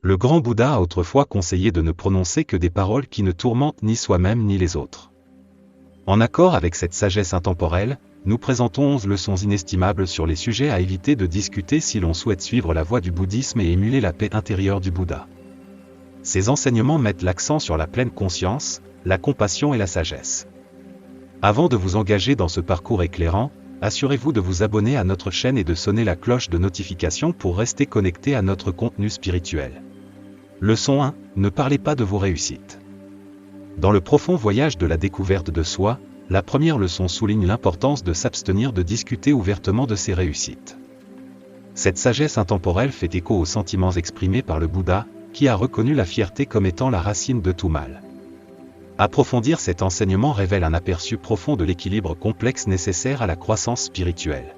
Le grand Bouddha a autrefois conseillé de ne prononcer que des paroles qui ne tourmentent ni soi-même ni les autres. En accord avec cette sagesse intemporelle, nous présentons 11 leçons inestimables sur les sujets à éviter de discuter si l'on souhaite suivre la voie du bouddhisme et émuler la paix intérieure du Bouddha. Ces enseignements mettent l'accent sur la pleine conscience, la compassion et la sagesse. Avant de vous engager dans ce parcours éclairant, assurez-vous de vous abonner à notre chaîne et de sonner la cloche de notification pour rester connecté à notre contenu spirituel. Leçon 1. Ne parlez pas de vos réussites. Dans le profond voyage de la découverte de soi, la première leçon souligne l'importance de s'abstenir de discuter ouvertement de ses réussites. Cette sagesse intemporelle fait écho aux sentiments exprimés par le Bouddha, qui a reconnu la fierté comme étant la racine de tout mal. Approfondir cet enseignement révèle un aperçu profond de l'équilibre complexe nécessaire à la croissance spirituelle.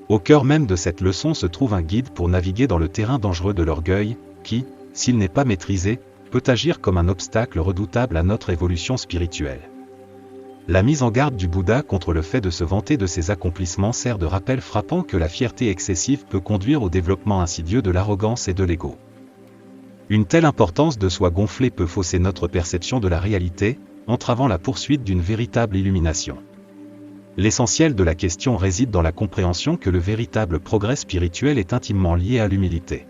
Au cœur même de cette leçon se trouve un guide pour naviguer dans le terrain dangereux de l'orgueil, qui, s'il n'est pas maîtrisé, peut agir comme un obstacle redoutable à notre évolution spirituelle. La mise en garde du Bouddha contre le fait de se vanter de ses accomplissements sert de rappel frappant que la fierté excessive peut conduire au développement insidieux de l'arrogance et de l'ego. Une telle importance de soi gonflée peut fausser notre perception de la réalité, entravant la poursuite d'une véritable illumination. L'essentiel de la question réside dans la compréhension que le véritable progrès spirituel est intimement lié à l'humilité.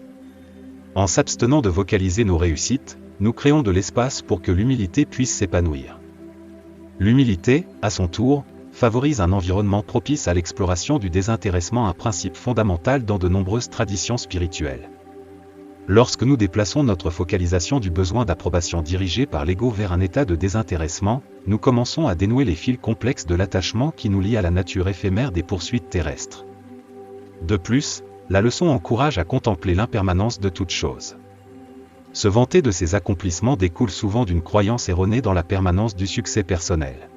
En s'abstenant de vocaliser nos réussites, nous créons de l'espace pour que l'humilité puisse s'épanouir. L'humilité, à son tour, favorise un environnement propice à l'exploration du désintéressement, un principe fondamental dans de nombreuses traditions spirituelles. Lorsque nous déplaçons notre focalisation du besoin d'approbation dirigé par l'ego vers un état de désintéressement, nous commençons à dénouer les fils complexes de l'attachement qui nous lient à la nature éphémère des poursuites terrestres. De plus, la leçon encourage à contempler l'impermanence de toute chose. Se vanter de ses accomplissements découle souvent d'une croyance erronée dans la permanence du succès personnel.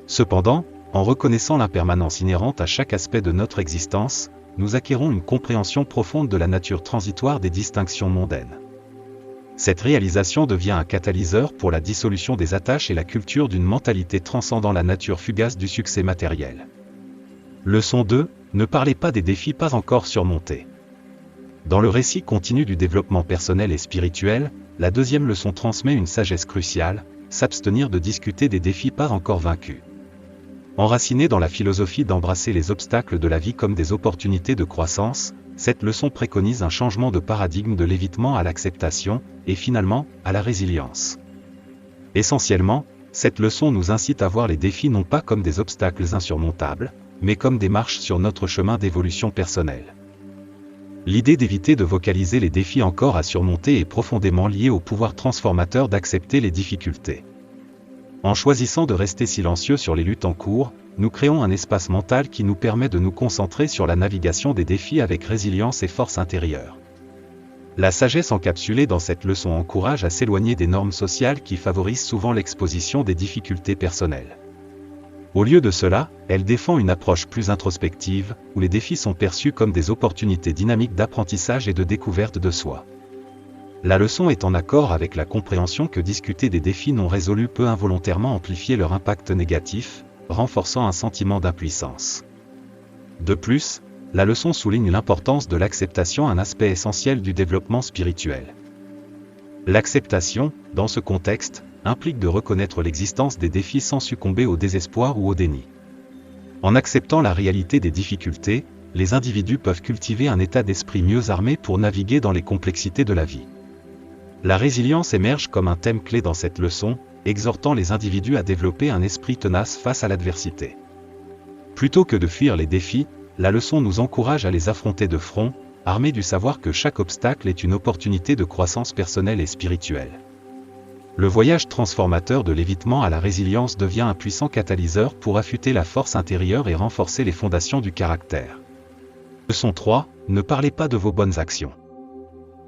Cependant, en reconnaissant l'impermanence inhérente à chaque aspect de notre existence, nous acquérons une compréhension profonde de la nature transitoire des distinctions mondaines. Cette réalisation devient un catalyseur pour la dissolution des attaches et la culture d'une mentalité transcendant la nature fugace du succès matériel. Leçon 2. Ne parlez pas des défis pas encore surmontés. Dans le récit continu du développement personnel et spirituel, la deuxième leçon transmet une sagesse cruciale, s'abstenir de discuter des défis pas encore vaincus. Enracinée dans la philosophie d'embrasser les obstacles de la vie comme des opportunités de croissance, cette leçon préconise un changement de paradigme de l'évitement à l'acceptation, et finalement, à la résilience. Essentiellement, cette leçon nous incite à voir les défis non pas comme des obstacles insurmontables, mais comme des marches sur notre chemin d'évolution personnelle. L'idée d'éviter de vocaliser les défis encore à surmonter est profondément liée au pouvoir transformateur d'accepter les difficultés. En choisissant de rester silencieux sur les luttes en cours, nous créons un espace mental qui nous permet de nous concentrer sur la navigation des défis avec résilience et force intérieure. La sagesse encapsulée dans cette leçon encourage à s'éloigner des normes sociales qui favorisent souvent l'exposition des difficultés personnelles. Au lieu de cela, elle défend une approche plus introspective, où les défis sont perçus comme des opportunités dynamiques d'apprentissage et de découverte de soi. La leçon est en accord avec la compréhension que discuter des défis non résolus peut involontairement amplifier leur impact négatif, renforçant un sentiment d'impuissance. De plus, la leçon souligne l'importance de l'acceptation, un aspect essentiel du développement spirituel. L'acceptation, dans ce contexte, implique de reconnaître l'existence des défis sans succomber au désespoir ou au déni. En acceptant la réalité des difficultés, les individus peuvent cultiver un état d'esprit mieux armé pour naviguer dans les complexités de la vie. La résilience émerge comme un thème clé dans cette leçon, exhortant les individus à développer un esprit tenace face à l'adversité. Plutôt que de fuir les défis, la leçon nous encourage à les affronter de front, armés du savoir que chaque obstacle est une opportunité de croissance personnelle et spirituelle. Le voyage transformateur de l'évitement à la résilience devient un puissant catalyseur pour affûter la force intérieure et renforcer les fondations du caractère. Leçon 3. Ne parlez pas de vos bonnes actions.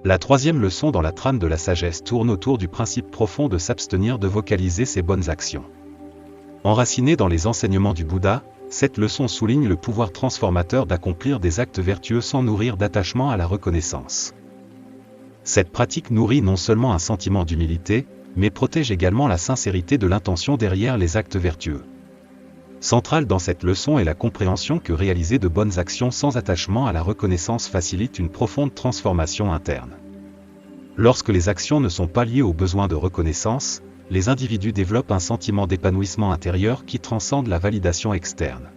La troisième leçon dans la trame de la sagesse tourne autour du principe profond de s'abstenir de vocaliser ses bonnes actions. Enracinée dans les enseignements du Bouddha, cette leçon souligne le pouvoir transformateur d'accomplir des actes vertueux sans nourrir d'attachement à la reconnaissance. Cette pratique nourrit non seulement un sentiment d'humilité, mais protège également la sincérité de l'intention derrière les actes vertueux. Centrale dans cette leçon est la compréhension que réaliser de bonnes actions sans attachement à la reconnaissance facilite une profonde transformation interne. Lorsque les actions ne sont pas liées au besoin de reconnaissance, les individus développent un sentiment d'épanouissement intérieur qui transcende la validation externe.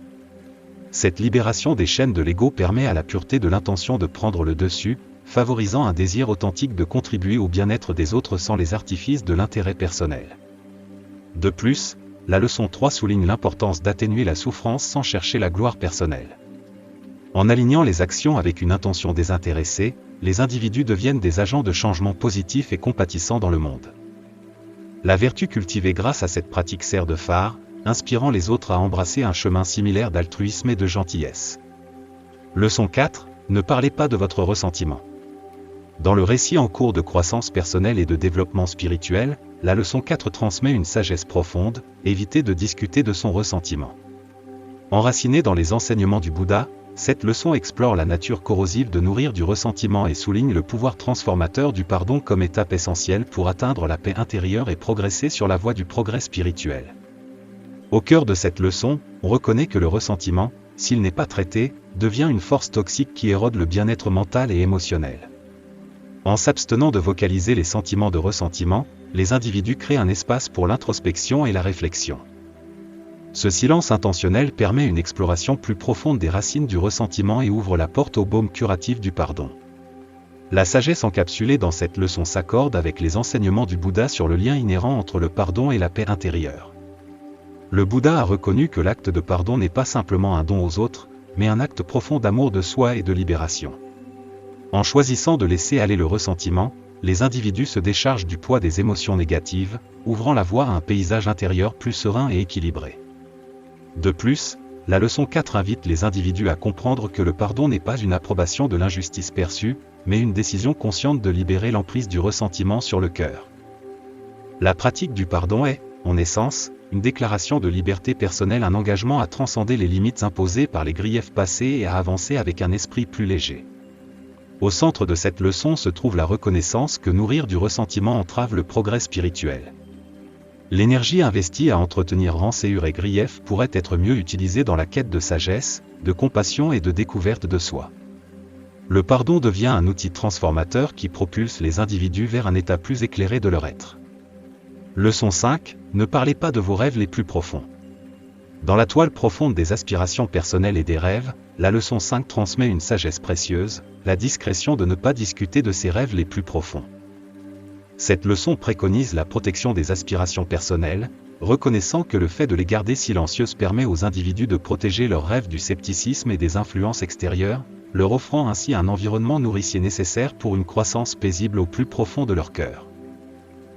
Cette libération des chaînes de l'ego permet à la pureté de l'intention de prendre le dessus, favorisant un désir authentique de contribuer au bien-être des autres sans les artifices de l'intérêt personnel. De plus, la leçon 3 souligne l'importance d'atténuer la souffrance sans chercher la gloire personnelle. En alignant les actions avec une intention désintéressée, les individus deviennent des agents de changement positifs et compatissants dans le monde. La vertu cultivée grâce à cette pratique sert de phare, inspirant les autres à embrasser un chemin similaire d'altruisme et de gentillesse. Leçon 4. Ne parlez pas de votre ressentiment. Dans le récit en cours de croissance personnelle et de développement spirituel, la leçon 4 transmet une sagesse profonde, évitez de discuter de son ressentiment. Enracinée dans les enseignements du Bouddha, cette leçon explore la nature corrosive de nourrir du ressentiment et souligne le pouvoir transformateur du pardon comme étape essentielle pour atteindre la paix intérieure et progresser sur la voie du progrès spirituel. Au cœur de cette leçon, on reconnaît que le ressentiment, s'il n'est pas traité, devient une force toxique qui érode le bien-être mental et émotionnel. En s'abstenant de vocaliser les sentiments de ressentiment, les individus créent un espace pour l'introspection et la réflexion. Ce silence intentionnel permet une exploration plus profonde des racines du ressentiment et ouvre la porte au baume curatif du pardon. La sagesse encapsulée dans cette leçon s'accorde avec les enseignements du Bouddha sur le lien inhérent entre le pardon et la paix intérieure. Le Bouddha a reconnu que l'acte de pardon n'est pas simplement un don aux autres, mais un acte profond d'amour de soi et de libération. En choisissant de laisser aller le ressentiment, les individus se déchargent du poids des émotions négatives, ouvrant la voie à un paysage intérieur plus serein et équilibré. De plus, la leçon 4 invite les individus à comprendre que le pardon n'est pas une approbation de l'injustice perçue, mais une décision consciente de libérer l'emprise du ressentiment sur le cœur. La pratique du pardon est, en essence, une déclaration de liberté personnelle, un engagement à transcender les limites imposées par les griefs passés et à avancer avec un esprit plus léger. Au centre de cette leçon se trouve la reconnaissance que nourrir du ressentiment entrave le progrès spirituel. L'énergie investie à entretenir rancœur et grief pourrait être mieux utilisée dans la quête de sagesse, de compassion et de découverte de soi. Le pardon devient un outil transformateur qui propulse les individus vers un état plus éclairé de leur être. Leçon 5. Ne parlez pas de vos rêves les plus profonds. Dans la toile profonde des aspirations personnelles et des rêves, la leçon 5 transmet une sagesse précieuse, la discrétion de ne pas discuter de ses rêves les plus profonds. Cette leçon préconise la protection des aspirations personnelles, reconnaissant que le fait de les garder silencieuses permet aux individus de protéger leurs rêves du scepticisme et des influences extérieures, leur offrant ainsi un environnement nourricier nécessaire pour une croissance paisible au plus profond de leur cœur.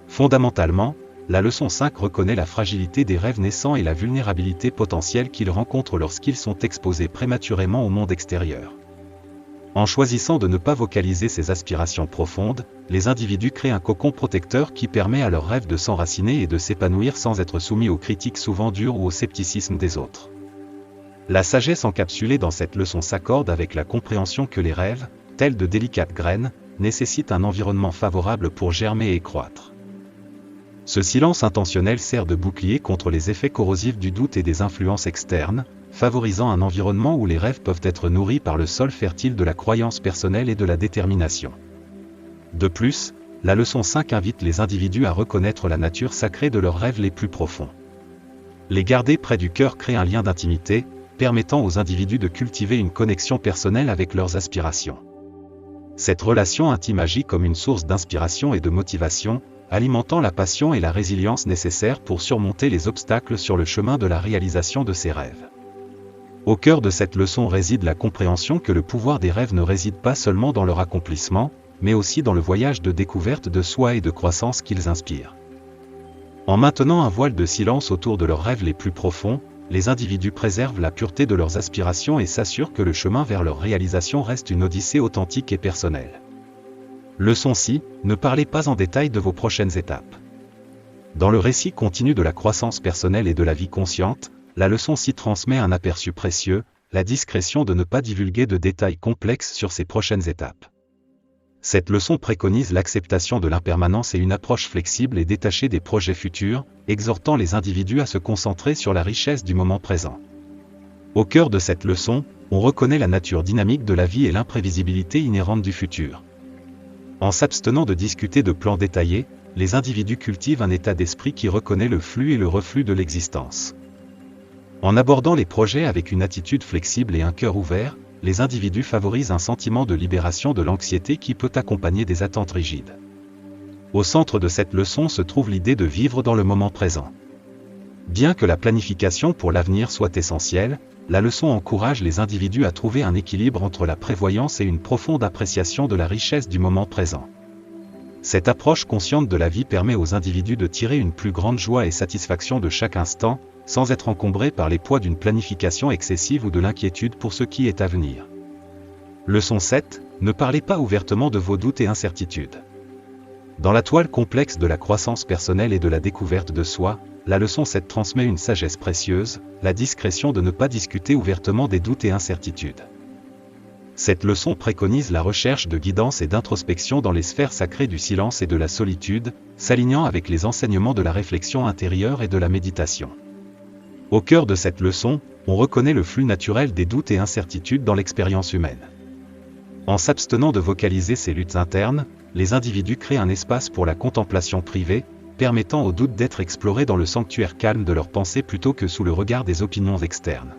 Fondamentalement, la leçon 5 reconnaît la fragilité des rêves naissants et la vulnérabilité potentielle qu'ils rencontrent lorsqu'ils sont exposés prématurément au monde extérieur. En choisissant de ne pas vocaliser ces aspirations profondes, les individus créent un cocon protecteur qui permet à leurs rêves de s'enraciner et de s'épanouir sans être soumis aux critiques souvent dures ou au scepticisme des autres. La sagesse encapsulée dans cette leçon s'accorde avec la compréhension que les rêves, tels de délicates graines, nécessitent un environnement favorable pour germer et croître. Ce silence intentionnel sert de bouclier contre les effets corrosifs du doute et des influences externes, favorisant un environnement où les rêves peuvent être nourris par le sol fertile de la croyance personnelle et de la détermination. De plus, la leçon 5 invite les individus à reconnaître la nature sacrée de leurs rêves les plus profonds. Les garder près du cœur crée un lien d'intimité, permettant aux individus de cultiver une connexion personnelle avec leurs aspirations. Cette relation intime agit comme une source d'inspiration et de motivation, alimentant la passion et la résilience nécessaires pour surmonter les obstacles sur le chemin de la réalisation de ses rêves. Au cœur de cette leçon réside la compréhension que le pouvoir des rêves ne réside pas seulement dans leur accomplissement, mais aussi dans le voyage de découverte de soi et de croissance qu'ils inspirent. En maintenant un voile de silence autour de leurs rêves les plus profonds, les individus préservent la pureté de leurs aspirations et s'assurent que le chemin vers leur réalisation reste une odyssée authentique et personnelle. Leçon 6. Ne parlez pas en détail de vos prochaines étapes. Dans le récit continu de la croissance personnelle et de la vie consciente, la leçon 6 transmet un aperçu précieux, la discrétion de ne pas divulguer de détails complexes sur ses prochaines étapes. Cette leçon préconise l'acceptation de l'impermanence et une approche flexible et détachée des projets futurs, exhortant les individus à se concentrer sur la richesse du moment présent. Au cœur de cette leçon, on reconnaît la nature dynamique de la vie et l'imprévisibilité inhérente du futur. En s'abstenant de discuter de plans détaillés, les individus cultivent un état d'esprit qui reconnaît le flux et le reflux de l'existence. En abordant les projets avec une attitude flexible et un cœur ouvert, les individus favorisent un sentiment de libération de l'anxiété qui peut accompagner des attentes rigides. Au centre de cette leçon se trouve l'idée de vivre dans le moment présent. Bien que la planification pour l'avenir soit essentielle, la leçon encourage les individus à trouver un équilibre entre la prévoyance et une profonde appréciation de la richesse du moment présent. Cette approche consciente de la vie permet aux individus de tirer une plus grande joie et satisfaction de chaque instant, sans être encombrés par les poids d'une planification excessive ou de l'inquiétude pour ce qui est à venir. Leçon 7. Ne parlez pas ouvertement de vos doutes et incertitudes. Dans la toile complexe de la croissance personnelle et de la découverte de soi, la leçon 7 transmet une sagesse précieuse, la discrétion de ne pas discuter ouvertement des doutes et incertitudes. Cette leçon préconise la recherche de guidance et d'introspection dans les sphères sacrées du silence et de la solitude, s'alignant avec les enseignements de la réflexion intérieure et de la méditation. Au cœur de cette leçon, on reconnaît le flux naturel des doutes et incertitudes dans l'expérience humaine. En s'abstenant de vocaliser ces luttes internes, les individus créent un espace pour la contemplation privée, permettant aux doutes d'être explorés dans le sanctuaire calme de leurs pensées plutôt que sous le regard des opinions externes.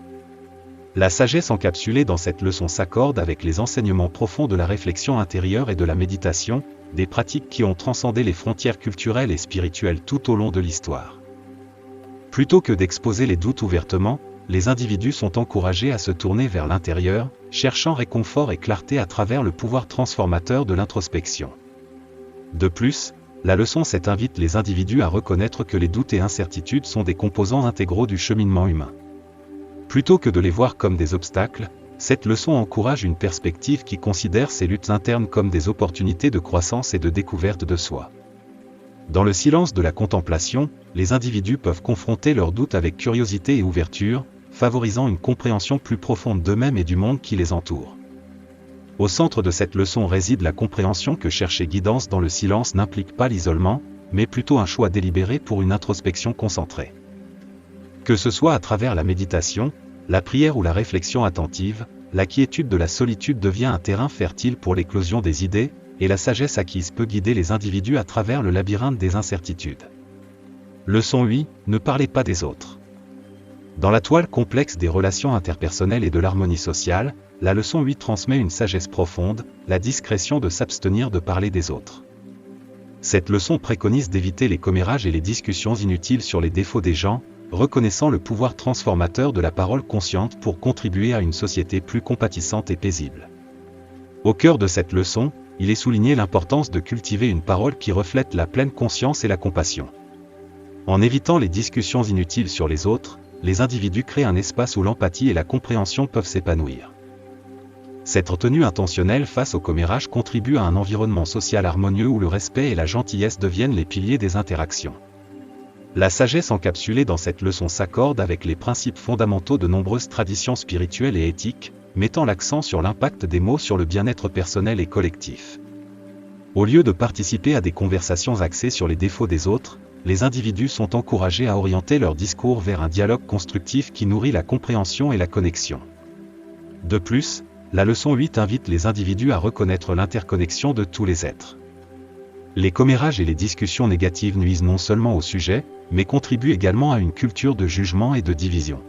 La sagesse encapsulée dans cette leçon s'accorde avec les enseignements profonds de la réflexion intérieure et de la méditation, des pratiques qui ont transcendé les frontières culturelles et spirituelles tout au long de l'histoire. Plutôt que d'exposer les doutes ouvertement, les individus sont encouragés à se tourner vers l'intérieur, cherchant réconfort et clarté à travers le pouvoir transformateur de l'introspection. De plus, la leçon 7 invite les individus à reconnaître que les doutes et incertitudes sont des composants intégraux du cheminement humain. Plutôt que de les voir comme des obstacles, cette leçon encourage une perspective qui considère ces luttes internes comme des opportunités de croissance et de découverte de soi. Dans le silence de la contemplation, les individus peuvent confronter leurs doutes avec curiosité et ouverture, favorisant une compréhension plus profonde d'eux-mêmes et du monde qui les entoure. Au centre de cette leçon réside la compréhension que chercher guidance dans le silence n'implique pas l'isolement, mais plutôt un choix délibéré pour une introspection concentrée. Que ce soit à travers la méditation, la prière ou la réflexion attentive, la quiétude de la solitude devient un terrain fertile pour l'éclosion des idées, et la sagesse acquise peut guider les individus à travers le labyrinthe des incertitudes. Leçon 8. Ne parlez pas des autres. Dans la toile complexe des relations interpersonnelles et de l'harmonie sociale, la leçon 8 transmet une sagesse profonde, la discrétion de s'abstenir de parler des autres. Cette leçon préconise d'éviter les commérages et les discussions inutiles sur les défauts des gens, reconnaissant le pouvoir transformateur de la parole consciente pour contribuer à une société plus compatissante et paisible. Au cœur de cette leçon, il est souligné l'importance de cultiver une parole qui reflète la pleine conscience et la compassion. En évitant les discussions inutiles sur les autres, les individus créent un espace où l'empathie et la compréhension peuvent s'épanouir. Cette retenue intentionnelle face au commérage contribue à un environnement social harmonieux où le respect et la gentillesse deviennent les piliers des interactions. La sagesse encapsulée dans cette leçon s'accorde avec les principes fondamentaux de nombreuses traditions spirituelles et éthiques, mettant l'accent sur l'impact des mots sur le bien-être personnel et collectif. Au lieu de participer à des conversations axées sur les défauts des autres, les individus sont encouragés à orienter leur discours vers un dialogue constructif qui nourrit la compréhension et la connexion. De plus, la leçon 8 invite les individus à reconnaître l'interconnexion de tous les êtres. Les commérages et les discussions négatives nuisent non seulement au sujet, mais contribuent également à une culture de jugement et de division.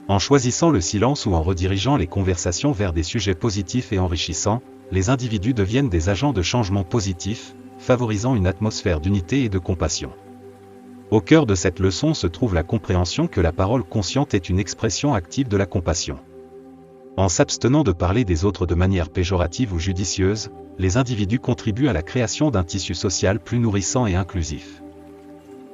En choisissant le silence ou en redirigeant les conversations vers des sujets positifs et enrichissants, les individus deviennent des agents de changement positif, favorisant une atmosphère d'unité et de compassion. Au cœur de cette leçon se trouve la compréhension que la parole consciente est une expression active de la compassion. En s'abstenant de parler des autres de manière péjorative ou judicieuse, les individus contribuent à la création d'un tissu social plus nourrissant et inclusif.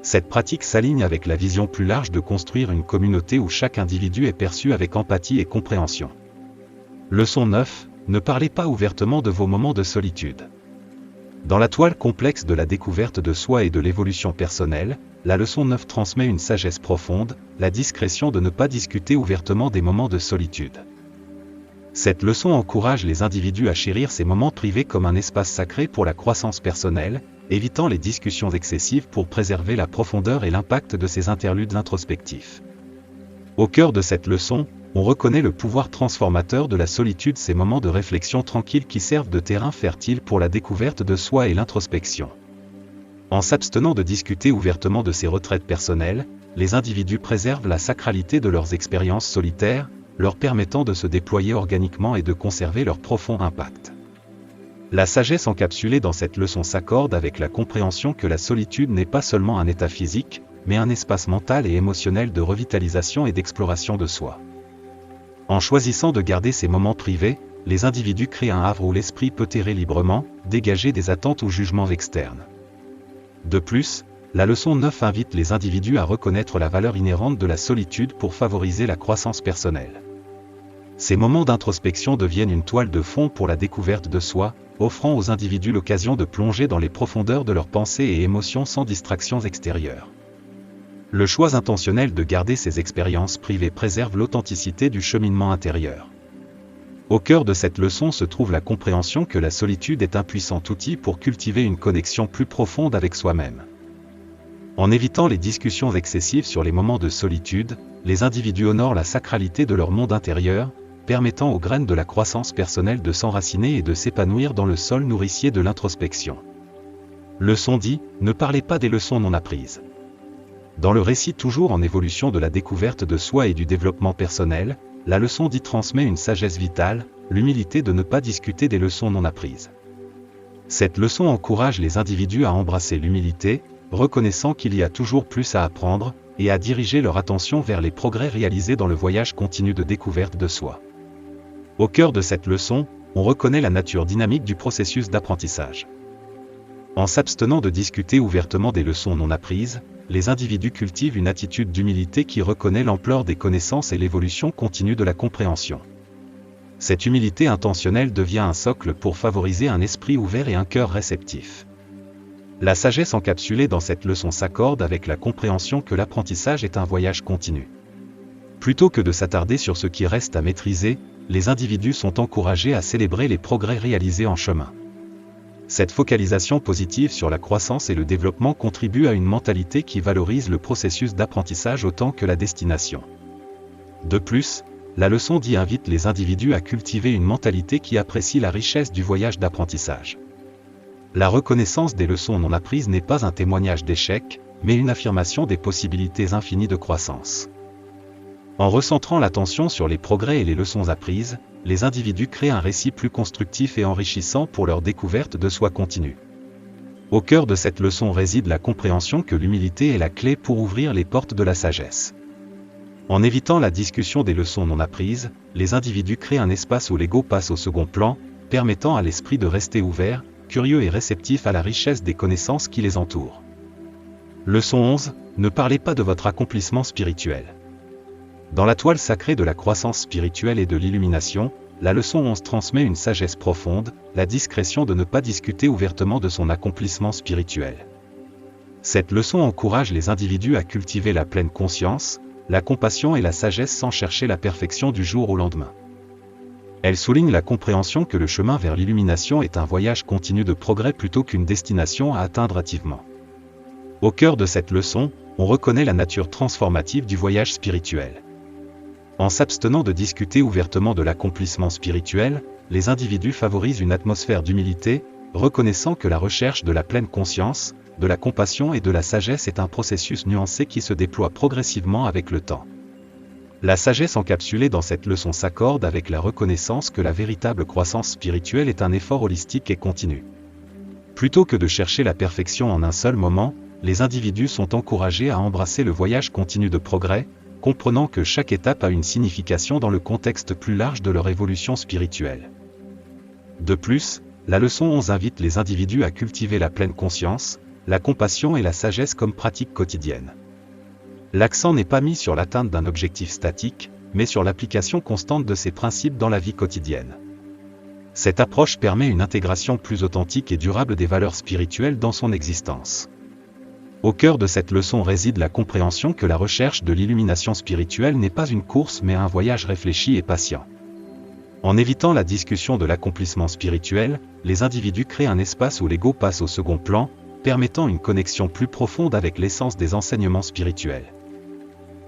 Cette pratique s'aligne avec la vision plus large de construire une communauté où chaque individu est perçu avec empathie et compréhension. Leçon 9. Ne parlez pas ouvertement de vos moments de solitude. Dans la toile complexe de la découverte de soi et de l'évolution personnelle, la leçon 9 transmet une sagesse profonde, la discrétion de ne pas discuter ouvertement des moments de solitude. Cette leçon encourage les individus à chérir ces moments privés comme un espace sacré pour la croissance personnelle, évitant les discussions excessives pour préserver la profondeur et l'impact de ces interludes introspectifs. Au cœur de cette leçon, on reconnaît le pouvoir transformateur de la solitude, ces moments de réflexion tranquille qui servent de terrain fertile pour la découverte de soi et l'introspection. En s'abstenant de discuter ouvertement de ces retraites personnelles, les individus préservent la sacralité de leurs expériences solitaires, leur permettant de se déployer organiquement et de conserver leur profond impact. La sagesse encapsulée dans cette leçon s'accorde avec la compréhension que la solitude n'est pas seulement un état physique, mais un espace mental et émotionnel de revitalisation et d'exploration de soi. En choisissant de garder ces moments privés, les individus créent un havre où l'esprit peut errer librement, dégager des attentes ou jugements externes. De plus, la leçon 9 invite les individus à reconnaître la valeur inhérente de la solitude pour favoriser la croissance personnelle. Ces moments d'introspection deviennent une toile de fond pour la découverte de soi, offrant aux individus l'occasion de plonger dans les profondeurs de leurs pensées et émotions sans distractions extérieures. Le choix intentionnel de garder ces expériences privées préserve l'authenticité du cheminement intérieur. Au cœur de cette leçon se trouve la compréhension que la solitude est un puissant outil pour cultiver une connexion plus profonde avec soi-même. En évitant les discussions excessives sur les moments de solitude, les individus honorent la sacralité de leur monde intérieur, permettant aux graines de la croissance personnelle de s'enraciner et de s'épanouir dans le sol nourricier de l'introspection. Leçon 10, ne parlez pas des leçons non apprises. Dans le récit toujours en évolution de la découverte de soi et du développement personnel, la leçon 10 transmet une sagesse vitale, l'humilité de ne pas discuter des leçons non apprises. Cette leçon encourage les individus à embrasser l'humilité, reconnaissant qu'il y a toujours plus à apprendre, et à diriger leur attention vers les progrès réalisés dans le voyage continu de découverte de soi. Au cœur de cette leçon, on reconnaît la nature dynamique du processus d'apprentissage. En s'abstenant de discuter ouvertement des leçons non apprises, les individus cultivent une attitude d'humilité qui reconnaît l'ampleur des connaissances et l'évolution continue de la compréhension. Cette humilité intentionnelle devient un socle pour favoriser un esprit ouvert et un cœur réceptif. La sagesse encapsulée dans cette leçon s'accorde avec la compréhension que l'apprentissage est un voyage continu. Plutôt que de s'attarder sur ce qui reste à maîtriser, les individus sont encouragés à célébrer les progrès réalisés en chemin. Cette focalisation positive sur la croissance et le développement contribue à une mentalité qui valorise le processus d'apprentissage autant que la destination. De plus, la leçon 10 invite les individus à cultiver une mentalité qui apprécie la richesse du voyage d'apprentissage. La reconnaissance des leçons non apprises n'est pas un témoignage d'échec, mais une affirmation des possibilités infinies de croissance. En recentrant l'attention sur les progrès et les leçons apprises, les individus créent un récit plus constructif et enrichissant pour leur découverte de soi continue. Au cœur de cette leçon réside la compréhension que l'humilité est la clé pour ouvrir les portes de la sagesse. En évitant la discussion des leçons non apprises, les individus créent un espace où l'ego passe au second plan, permettant à l'esprit de rester ouvert, curieux et réceptif à la richesse des connaissances qui les entourent. Leçon 11, ne parlez pas de votre accomplissement spirituel. Dans la toile sacrée de la croissance spirituelle et de l'illumination, la leçon 11 transmet une sagesse profonde, la discrétion de ne pas discuter ouvertement de son accomplissement spirituel. Cette leçon encourage les individus à cultiver la pleine conscience, la compassion et la sagesse sans chercher la perfection du jour au lendemain. Elle souligne la compréhension que le chemin vers l'illumination est un voyage continu de progrès plutôt qu'une destination à atteindre hâtivement. Au cœur de cette leçon, on reconnaît la nature transformative du voyage spirituel. En s'abstenant de discuter ouvertement de l'accomplissement spirituel, les individus favorisent une atmosphère d'humilité, reconnaissant que la recherche de la pleine conscience, de la compassion et de la sagesse est un processus nuancé qui se déploie progressivement avec le temps. La sagesse encapsulée dans cette leçon s'accorde avec la reconnaissance que la véritable croissance spirituelle est un effort holistique et continu. Plutôt que de chercher la perfection en un seul moment, les individus sont encouragés à embrasser le voyage continu de progrès, comprenant que chaque étape a une signification dans le contexte plus large de leur évolution spirituelle. De plus, la leçon 11 invite les individus à cultiver la pleine conscience, la compassion et la sagesse comme pratique quotidienne. L'accent n'est pas mis sur l'atteinte d'un objectif statique, mais sur l'application constante de ces principes dans la vie quotidienne. Cette approche permet une intégration plus authentique et durable des valeurs spirituelles dans son existence. Au cœur de cette leçon réside la compréhension que la recherche de l'illumination spirituelle n'est pas une course mais un voyage réfléchi et patient. En évitant la discussion de l'accomplissement spirituel, les individus créent un espace où l'ego passe au second plan, permettant une connexion plus profonde avec l'essence des enseignements spirituels.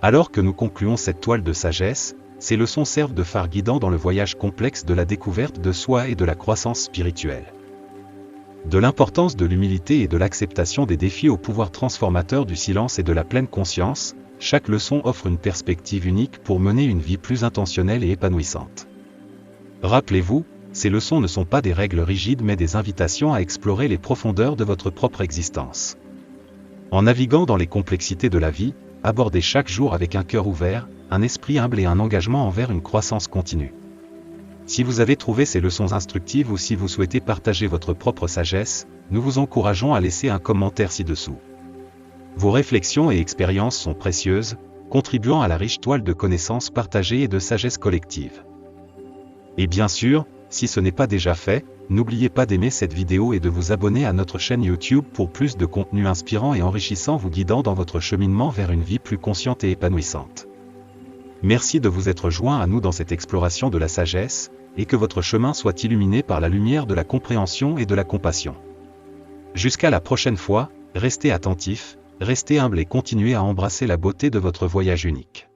Alors que nous concluons cette toile de sagesse, ces leçons servent de phare guidant dans le voyage complexe de la découverte de soi et de la croissance spirituelle. De l'importance de l'humilité et de l'acceptation des défis au pouvoir transformateur du silence et de la pleine conscience, chaque leçon offre une perspective unique pour mener une vie plus intentionnelle et épanouissante. Rappelez-vous, ces leçons ne sont pas des règles rigides mais des invitations à explorer les profondeurs de votre propre existence. En naviguant dans les complexités de la vie, abordez chaque jour avec un cœur ouvert, un esprit humble et un engagement envers une croissance continue. Si vous avez trouvé ces leçons instructives ou si vous souhaitez partager votre propre sagesse, nous vous encourageons à laisser un commentaire ci-dessous. Vos réflexions et expériences sont précieuses, contribuant à la riche toile de connaissances partagées et de sagesse collective. Et bien sûr, si ce n'est pas déjà fait, n'oubliez pas d'aimer cette vidéo et de vous abonner à notre chaîne YouTube pour plus de contenu inspirant et enrichissant vous guidant dans votre cheminement vers une vie plus consciente et épanouissante. Merci de vous être joint à nous dans cette exploration de la sagesse, et que votre chemin soit illuminé par la lumière de la compréhension et de la compassion. Jusqu'à la prochaine fois, restez attentifs, restez humbles et continuez à embrasser la beauté de votre voyage unique.